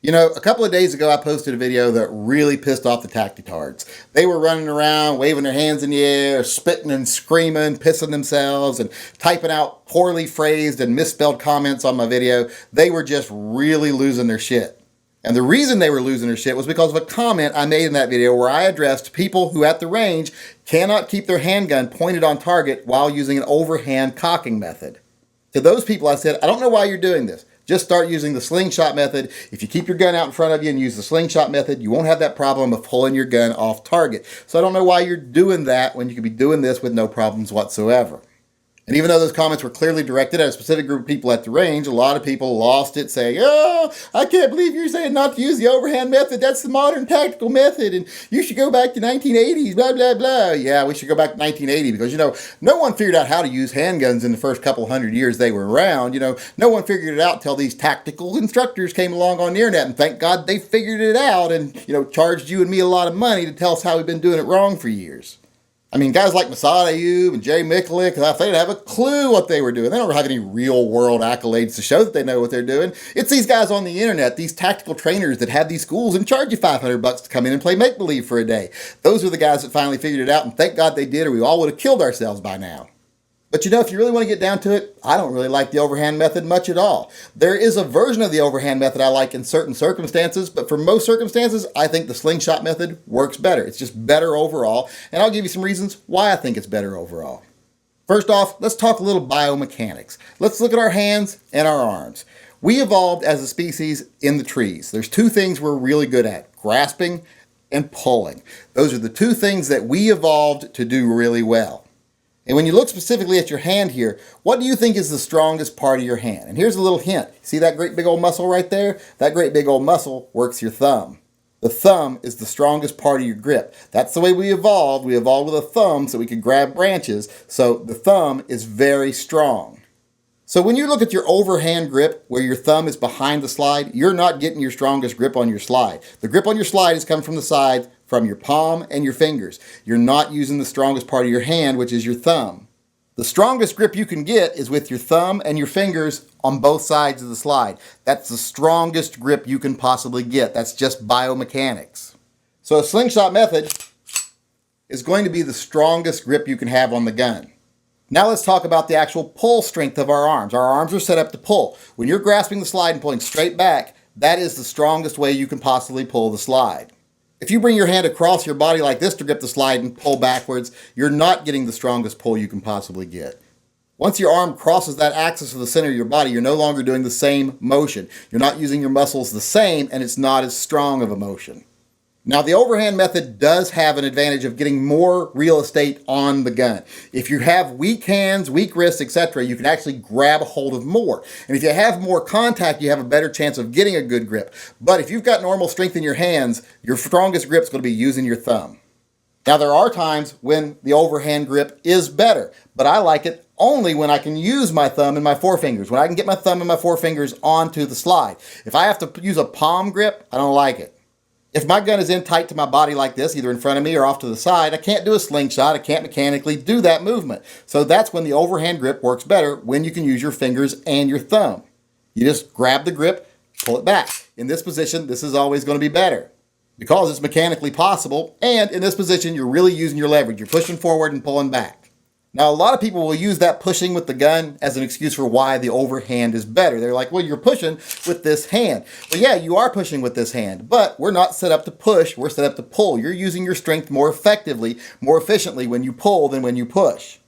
You know, a couple of days ago, I posted a video that really pissed off the Tacti-Tards. They were running around, waving their hands in the air, spitting and screaming, pissing themselves, and typing out poorly phrased and misspelled comments on my video. They were just really losing their shit. And the reason they were losing their shit was because of a comment I made in that video where I addressed people who at the range cannot keep their handgun pointed on target while using an overhand cocking method. To those people, I said, I don't know why you're doing this. Just start using the slingshot method. If you keep your gun out in front of you and use the slingshot method, you won't have that problem of pulling your gun off target. So I don't know why you're doing that when you could be doing this with no problems whatsoever. And even though those comments were clearly directed at a specific group of people at the range, a lot of people lost it saying, oh, I can't believe you're saying not to use the overhand method. That's the modern tactical method, and you should go back to 1980s, blah, blah, blah. Yeah, we should go back to 1980 because, you know, no one figured out how to use handguns in the first couple hundred years they were around. You know, no one figured it out until these tactical instructors came along on the internet, and thank God they figured it out and, you know, charged you and me a lot of money to tell us how we've been doing it wrong for years. I mean, guys like Masad Ayub and Jay Mikulik, they didn't have a clue what they were doing. They don't have any real world accolades to show that they know what they're doing. It's these guys on the internet, these tactical trainers that have these schools and charge you $500 to come in and play make-believe for a day. Those are the guys that finally figured it out, and thank God they did, or we all would have killed ourselves by now. But you know, if you really want to get down to it, I don't really like the overhand method much at all. There is a version of the overhand method I like in certain circumstances, but for most circumstances, I think the slingshot method works better. It's just better overall, and I'll give you some reasons why I think it's better overall. First off, let's talk a little biomechanics. Let's look at our hands and our arms. We evolved as a species in the trees. There's two things we're really good at: grasping and pulling. Those are the two things that we evolved to do really well. And when you look specifically at your hand here, what do you think is the strongest part of your hand? And here's a little hint. See that great big old muscle right there? That great big old muscle works your thumb. The thumb is the strongest part of your grip. That's the way we evolved. We evolved with a thumb so we could grab branches. So the thumb is very strong. So when you look at your overhand grip, where your thumb is behind the slide, you're not getting your strongest grip on your slide. The grip on your slide is coming from the side, from your palm and your fingers. You're not using the strongest part of your hand, which is your thumb. The strongest grip you can get is with your thumb and your fingers on both sides of the slide. That's the strongest grip you can possibly get. That's just biomechanics. So a slingshot method is going to be the strongest grip you can have on the gun. Now let's talk about the actual pull strength of our arms. Our arms are set up to pull. When you're grasping the slide and pulling straight back, that is the strongest way you can possibly pull the slide. If you bring your hand across your body like this to grip the slide and pull backwards, you're not getting the strongest pull you can possibly get. Once your arm crosses that axis of the center of your body, you're no longer doing the same motion. You're not using your muscles the same, and it's not as strong of a motion. Now, the overhand method does have an advantage of getting more real estate on the gun. If you have weak hands, weak wrists, etc., you can actually grab a hold of more. And if you have more contact, you have a better chance of getting a good grip. But if you've got normal strength in your hands, your strongest grip is going to be using your thumb. Now, there are times when the overhand grip is better, but I like it only when I can use my thumb and my forefingers, when I can get my thumb and my forefingers onto the slide. If I have to use a palm grip, I don't like it. If my gun is in tight to my body like this, either in front of me or off to the side, I can't do a slingshot. I can't mechanically do that movement. So that's when the overhand grip works better, when you can use your fingers and your thumb. You just grab the grip, pull it back. In this position, this is always going to be better because it's mechanically possible. And in this position, you're really using your leverage. You're pushing forward and pulling back. Now, a lot of people will use that pushing with the gun as an excuse for why the overhand is better. They're like, well, you're pushing with this hand. Well, yeah, you are pushing with this hand, but we're not set up to push. We're set up to pull. You're using your strength more effectively, more efficiently when you pull than when you push.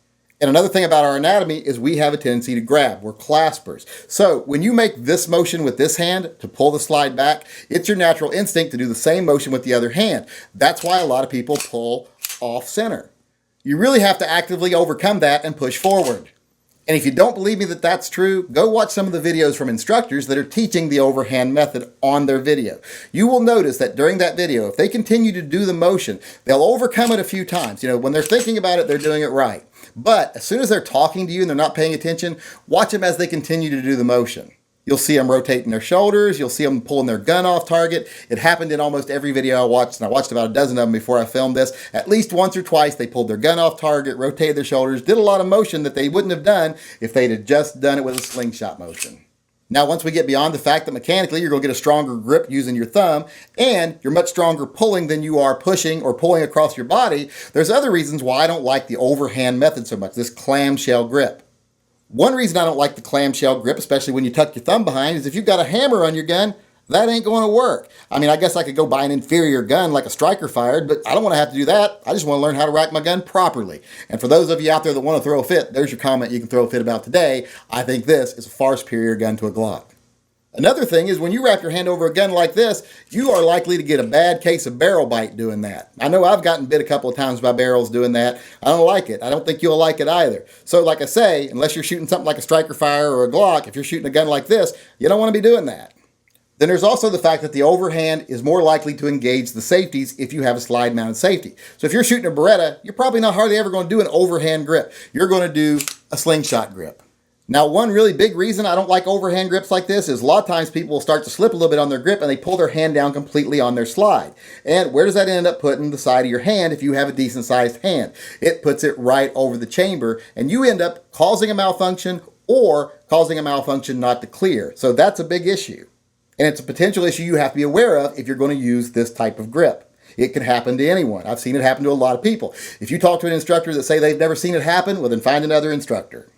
And another thing about our anatomy is we have a tendency to grab. We're claspers. So when you make this motion with this hand to pull the slide back, it's your natural instinct to do the same motion with the other hand. That's why a lot of people pull off center. You really have to actively overcome that and push forward. And if you don't believe me that that's true, go watch some of the videos from instructors that are teaching the overhand method on their video. You will notice that during that video, if they continue to do the motion, they'll overcome it a few times. You know, when they're thinking about it, they're doing it right. But as soon as they're talking to you and they're not paying attention, watch them as they continue to do the motion. You'll see them rotating their shoulders. You'll see them pulling their gun off target. It happened in almost every video I watched, and I watched about a dozen of them before I filmed this. At least once or twice, they pulled their gun off target, rotated their shoulders, did a lot of motion that they wouldn't have done if they'd have just done it with a slingshot motion. Now, once we get beyond the fact that mechanically you're going to get a stronger grip using your thumb, and you're much stronger pulling than you are pushing or pulling across your body, there's other reasons why I don't like the overhand method so much, this clamshell grip. One reason I don't like the clamshell grip, especially when you tuck your thumb behind, is if you've got a hammer on your gun, that ain't going to work. I mean, I guess I could go buy an inferior gun like a striker fired, but I don't want to have to do that. I just want to learn how to rack my gun properly. And for those of you out there that want to throw a fit, there's your comment you can throw a fit about today. I think this is a far superior gun to a Glock. Another thing is when you wrap your hand over a gun like this, you are likely to get a bad case of barrel bite doing that. I know I've gotten bit a couple of times by barrels doing that. I don't like it. I don't think you'll like it either. So like I say, unless you're shooting something like a striker fire or a Glock, if you're shooting a gun like this, you don't want to be doing that. Then there's also the fact that the overhand is more likely to engage the safeties if you have a slide mounted safety. So if you're shooting a Beretta, you're probably not hardly ever going to do an overhand grip. You're going to do a slingshot grip. Now, one really big reason I don't like overhand grips like this is a lot of times people will start to slip a little bit on their grip and they pull their hand down completely on their slide. And where does that end up putting the side of your hand if you have a decent sized hand? It puts it right over the chamber and you end up causing a malfunction or causing a malfunction not to clear. So that's a big issue. And it's a potential issue you have to be aware of if you're going to use this type of grip. It can happen to anyone. I've seen it happen to a lot of people. If you talk to an instructor that say they've never seen it happen, well then find another instructor.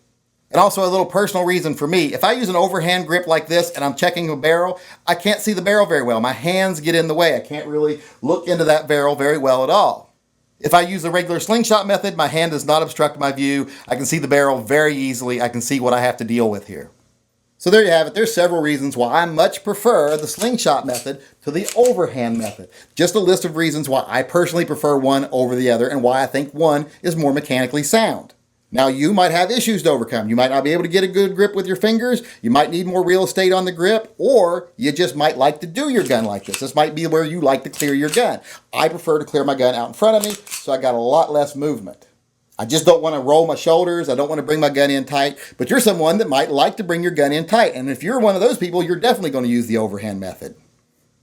And also a little personal reason for me, if I use an overhand grip like this and I'm checking a barrel, I can't see the barrel very well. My hands get in the way. I can't really look into that barrel very well at all. If I use the regular slingshot method, my hand does not obstruct my view. I can see the barrel very easily. I can see what I have to deal with here. So there you have it. There's several reasons why I much prefer the slingshot method to the overhand method. Just a list of reasons why I personally prefer one over the other and why I think one is more mechanically sound. Now you might have issues to overcome. You might not be able to get a good grip with your fingers. You might need more real estate on the grip, or you just might like to do your gun like this. This might be where you like to clear your gun. I prefer to clear my gun out in front of me, so I got a lot less movement. I just don't want to roll my shoulders. I don't want to bring my gun in tight, but you're someone that might like to bring your gun in tight. And if you're one of those people, you're definitely going to use the overhand method.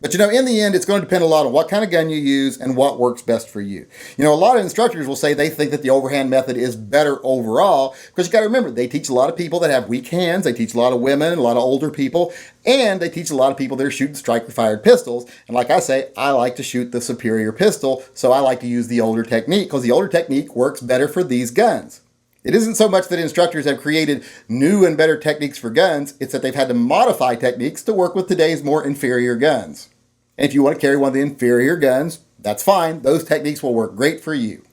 But you know, in the end, it's going to depend a lot on what kind of gun you use and what works best for you. You know, a lot of instructors will say they think that the overhand method is better overall, because you got to remember, they teach a lot of people that have weak hands. They teach a lot of women, a lot of older people, and they teach a lot of people that are shooting striker-fired pistols. And like I say, I like to shoot the superior pistol, so I like to use the older technique, because the older technique works better for these guns. It isn't so much that instructors have created new and better techniques for guns, it's that they've had to modify techniques to work with today's more inferior guns. And if you want to carry one of the inferior guns, that's fine. Those techniques will work great for you.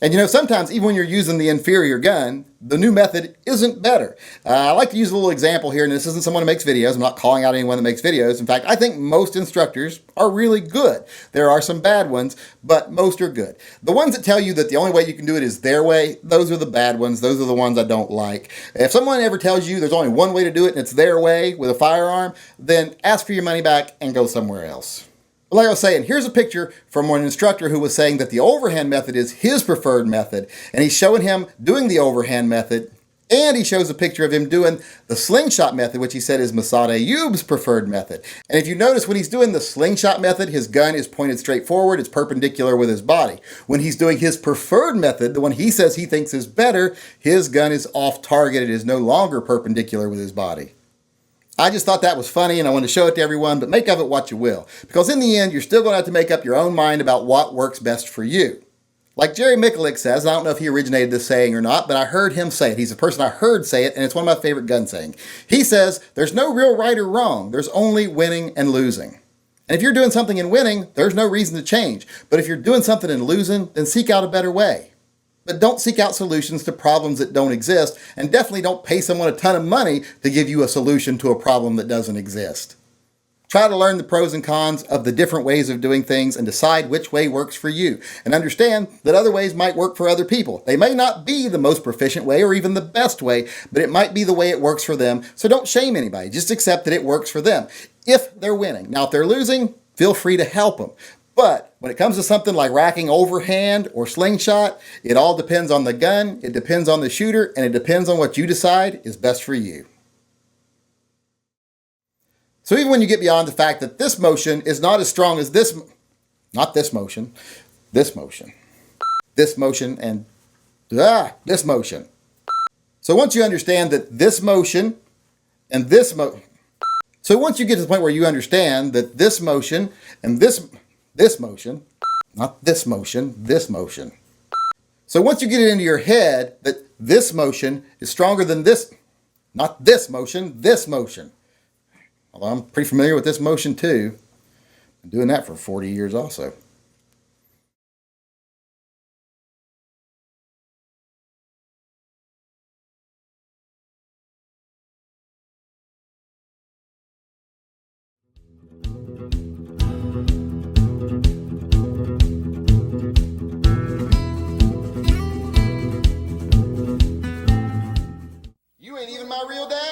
And you know, sometimes even when you're using the inferior gun, the new method isn't better. I like to use a little example here, and this isn't someone who makes videos. I'm not calling out anyone that makes videos. In fact, I think most instructors are really good. There are some bad ones, but most are good. The ones that tell you that the only way you can do it is their way, those are the bad ones. Those are the ones I don't like. If someone ever tells you there's only one way to do it and it's their way with a firearm, then ask for your money back and go somewhere else. Like I was saying, here's a picture from an instructor who was saying that the overhand method is his preferred method, and he's showing him doing the overhand method, and he shows a picture of him doing the slingshot method, which he said is Masad Ayoub's preferred method. And if you notice, when he's doing the slingshot method, his gun is pointed straight forward, it's perpendicular with his body. When he's doing his preferred method, the one he says he thinks is better, his gun is off target, it is no longer perpendicular with his body. I just thought that was funny and I wanted to show it to everyone, but make of it what you will. Because in the end, you're still going to have to make up your own mind about what works best for you. Like Jerry Miculek says, I don't know if he originated this saying or not, but I heard him say it. He's a person I heard say it, and it's one of my favorite gun sayings. He says, there's no real right or wrong. There's only winning and losing. And if you're doing something in winning, there's no reason to change. But if you're doing something in losing, then seek out a better way. But don't seek out solutions to problems that don't exist, and definitely don't pay someone a ton of money to give you a solution to a problem that doesn't exist. Try to learn the pros and cons of the different ways of doing things and decide which way works for you. And understand that other ways might work for other people. They may not be the most proficient way or even the best way, but it might be the way it works for them. So don't shame anybody. Just accept that it works for them if they're winning. Now, if they're losing, feel free to help them. But when it comes to something like racking overhand or slingshot, it all depends on the gun, it depends on the shooter, and it depends on what you decide is best for you. So even when you get beyond the fact that this motion is not as strong as this motion, and this motion. So once you understand that this motion and this motion, So once you get to the point where you understand that this motion and this motion, not this motion, this motion. So once you get it into your head that this motion is stronger than this, not this motion, this motion. Although I'm pretty familiar with this motion too. Been doing that for 40 years also. You ain't even my real dad.